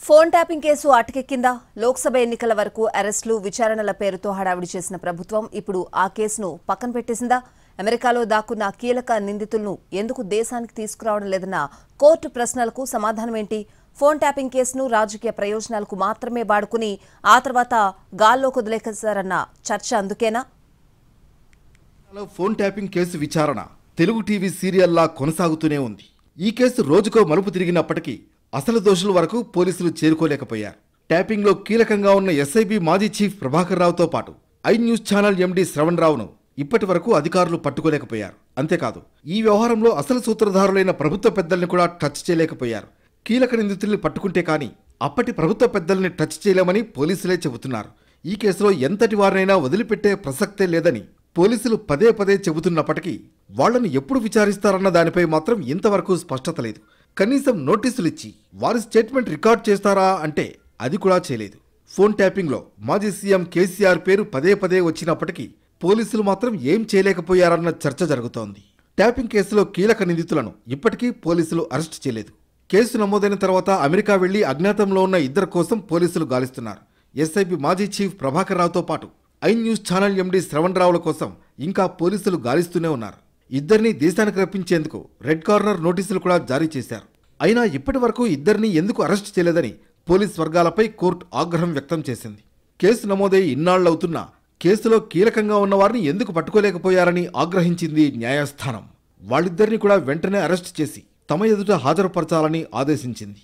Phone tapping కేసు అటకెక్కిందా? లోక్సభ ఎన్నికల వరకు అరెస్టులు, విచారణల పేరుతో హడావిడి చేసిన ప్రభుత్వం ఇప్పుడు ఆ కేసును పక్కన పెట్టేసిందా? అమెరికాలో దాక్కున్న కీలక నిందితులను ఎందుకు దేశానికి తీసుకురావడం లేదన్న కోర్టు ప్రశ్నలకు సమాధానం ఏంటి? ఫోన్ ట్యాపింగ్ కేసును రాజకీయ ప్రయోజనాలకు మాత్రమే వాడుకుని ఆ తర్వాత గాల్లో కుదిలేశారన్న చర్చ అందుకేనా? ఫోన్ ట్యాపింగ్ కేసు విచారణ తెలుగు టీవీ సీరియల్లా కొనసాగుతూనే ఉంది. ఈ కేసు రోజుకో మలుపు తిరిగినప్పటికీ అసలు దోషుల వరకు పోలీసులు చేరుకోలేకపోయారు. ట్యాపింగ్లో కీలకంగా ఉన్న ఎస్ఐబి మాజీ చీఫ్ ప్రభాకర్ రావుతో పాటు I News channel MD Shravan రావును ఇప్పటి వరకు అధికారులు పట్టుకోలేకపోయారు. అంతేకాదు, ఈ వ్యవహారంలో అసలు సూత్రధారులైన ప్రభుత్వ పెద్దల్ని కూడా టచ్ చేయలేకపోయారు. కీలక నిందితుల్ని పట్టుకుంటే కానీ అప్పటి ప్రభుత్వ పెద్దల్ని టచ్ చేయలేమని పోలీసులే చెబుతున్నారు. ఈ కేసులో ఎంతటి వారినైనా వదిలిపెట్టే ప్రసక్తే లేదని పోలీసులు పదే పదే చెబుతున్నప్పటికీ వాళ్లను ఎప్పుడు విచారిస్తారన్న దానిపై మాత్రం ఇంతవరకు స్పష్టత లేదు. కనీసం నోటీసులు ఇచ్చి వారి స్టేట్మెంట్ రికార్డ్ చేస్తారా అంటే అది కూడా చేయలేదు. ఫోన్ ట్యాపింగ్లో మాజీ సీఎం కేసీఆర్ పేరు పదే పదే వచ్చినప్పటికీ పోలీసులు మాత్రం ఏం చేయలేకపోయారన్న చర్చ జరుగుతోంది. ట్యాపింగ్ కేసులో కీలక నిందితులను ఇప్పటికీ పోలీసులు అరెస్ట్ చేయలేదు. కేసు నమోదైన తర్వాత అమెరికా వెళ్లి అజ్ఞాతంలో ఉన్న ఇద్దరి కోసం పోలీసులు గాలిస్తున్నారు. ఎస్ఐబి మాజీ చీఫ్ ప్రభాకర్ రావుతో పాటు I News channel MD Shravan Ravula కోసం ఇంకా పోలీసులు గాలిస్తూనే ఉన్నారు. ఇద్దరిని దేశానికి రప్పించేందుకు రెడ్ కార్నర్ నోటీసులు కూడా జారీ చేశారు. అయినా ఇప్పటి వరకు ఇద్దరిని ఎందుకు అరెస్ట్ చేయలేదని పోలీస్ వర్గాలపై కోర్టు ఆగ్రహం వ్యక్తం చేసింది. కేసు నమోదై ఇన్నాళ్లవుతున్నా కేసులో కీలకంగా ఉన్న వారిని ఎందుకు పట్టుకోలేకపోయారని ఆగ్రహించింది న్యాయస్థానం. వాళ్ళిద్దరిని కూడా వెంటనే అరెస్ట్ చేసి తమ ఎదుట హాజరుపరచాలని ఆదేశించింది.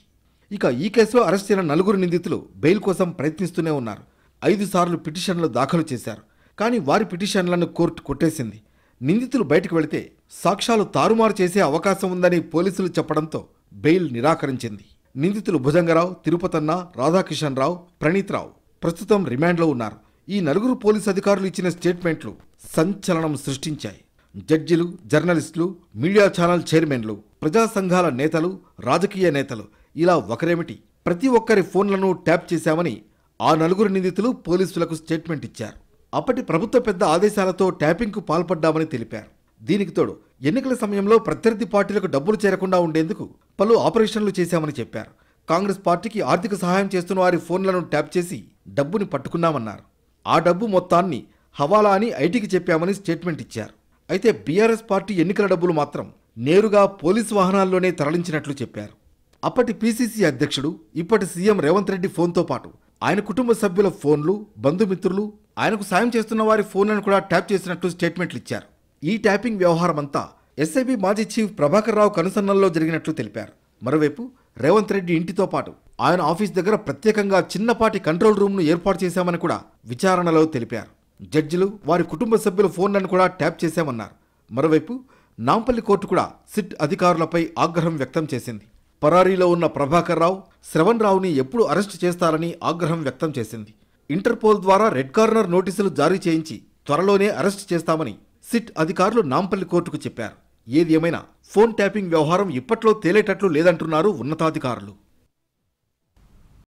ఇక ఈ కేసులో అరెస్ట్ అయిన నలుగురు నిందితులు బెయిల్ కోసం ప్రయత్నిస్తూనే ఉన్నారు. 5 సార్లు పిటిషన్లు దాఖలు చేశారు. కానీ వారి పిటిషన్లను కోర్టు కొట్టేసింది. నిందితులు బయటకు వెళితే సాక్ష్యాలు తారుమారు చేసే అవకాశం ఉందని పోలీసులు చెప్పడంతో బెయిల్ నిరాకరించింది. నిందితులు భుజంగరావు, తిరుపతన్న, రాధాకిషన్ రావు, ప్రణీత్ రావు ప్రస్తుతం రిమాండ్లో ఉన్నారు. ఈ నలుగురు పోలీసు అధికారులు ఇచ్చిన స్టేట్మెంట్లు సంచలనం సృష్టించాయి. జడ్జిలు, జర్నలిస్టులు, మీడియా ఛానల్ చైర్మన్లు, ప్రజా సంఘాల నేతలు, రాజకీయ నేతలు ఇలా ఒకరేమిటి ప్రతి ఒక్కరి ఫోన్లను ట్యాప్ చేశామని ఆ నలుగురు నిందితులు పోలీసులకు స్టేట్మెంట్ ఇచ్చారు. అప్పటి ప్రభుత్వ పెద్ద ఆదేశాలతో ట్యాపింగ్కు పాల్పడ్డామని తెలిపారు. దీనికి తోడు ఎన్నికల సమయంలో ప్రత్యర్థి పార్టీలకు డబ్బులు చేరకుండా ఉండేందుకు పలు ఆపరేషన్లు చేశామని చెప్పారు. కాంగ్రెస్ పార్టీకి ఆర్థిక సహాయం చేస్తున్న వారి ఫోన్లను ట్యాప్ చేసి డబ్బుని పట్టుకున్నామన్నారు. ఆ డబ్బు మొత్తాన్ని హవాలా అని ఐటీకి చెప్పామని స్టేట్మెంట్ ఇచ్చారు. అయితే బీఆర్ఎస్ పార్టీ ఎన్నికల డబ్బులు మాత్రం నేరుగా పోలీసు వాహనాల్లోనే తరలించినట్లు చెప్పారు. అప్పటి పీసీసీ అధ్యక్షుడు, ఇప్పటి సీఎం రేవంత్ రెడ్డి ఫోన్తో పాటు ఆయన కుటుంబ సభ్యుల ఫోన్లు, బంధుమిత్రులు, ఆయనకు సాయం చేస్తున్న వారి ఫోన్లను కూడా ట్యాప్ చేసినట్లు స్టేట్మెంట్లు ఇచ్చారు. ఈ ట్యాపింగ్ వ్యవహారం అంతా ఎస్ఐబి మాజీ చీఫ్ ప్రభాకర్ రావు కనుసన్నల్లో జరిగినట్లు తెలిపారు. మరోవైపు రేవంత్ రెడ్డి ఇంటితో పాటు ఆయన ఆఫీస్ దగ్గర ప్రత్యేకంగా చిన్నపాటి కంట్రోల్ రూమ్ను ఏర్పాటు చేశామని కూడా విచారణలో తెలిపారు. జడ్జిలు వారి కుటుంబ సభ్యుల ఫోన్లను కూడా ట్యాప్ చేశామన్నారు. మరోవైపు నాంపల్లి కోర్టు కూడా సిట్ అధికారులపై ఆగ్రహం వ్యక్తం చేసింది. పరారీలో ఉన్న ప్రభాకర్ రావు, శ్రవణ్ రావుని ఎప్పుడు అరెస్టు చేస్తారని ఆగ్రహం వ్యక్తం చేసింది. ఇంటర్పోల్ ద్వారా రెడ్ కార్నర్ నోటీసులు జారీ చేయించి త్వరలోనే అరెస్టు చేస్తామని సిట్ అధికారులు నాంపల్లి కోర్టుకు చెప్పారు. ఏది ఏమైనా ఫోన్ ట్యాపింగ్ వ్యవహారం ఇప్పట్లో తేలేటట్లు లేదంటున్నారు ఉన్నతాధికారులు.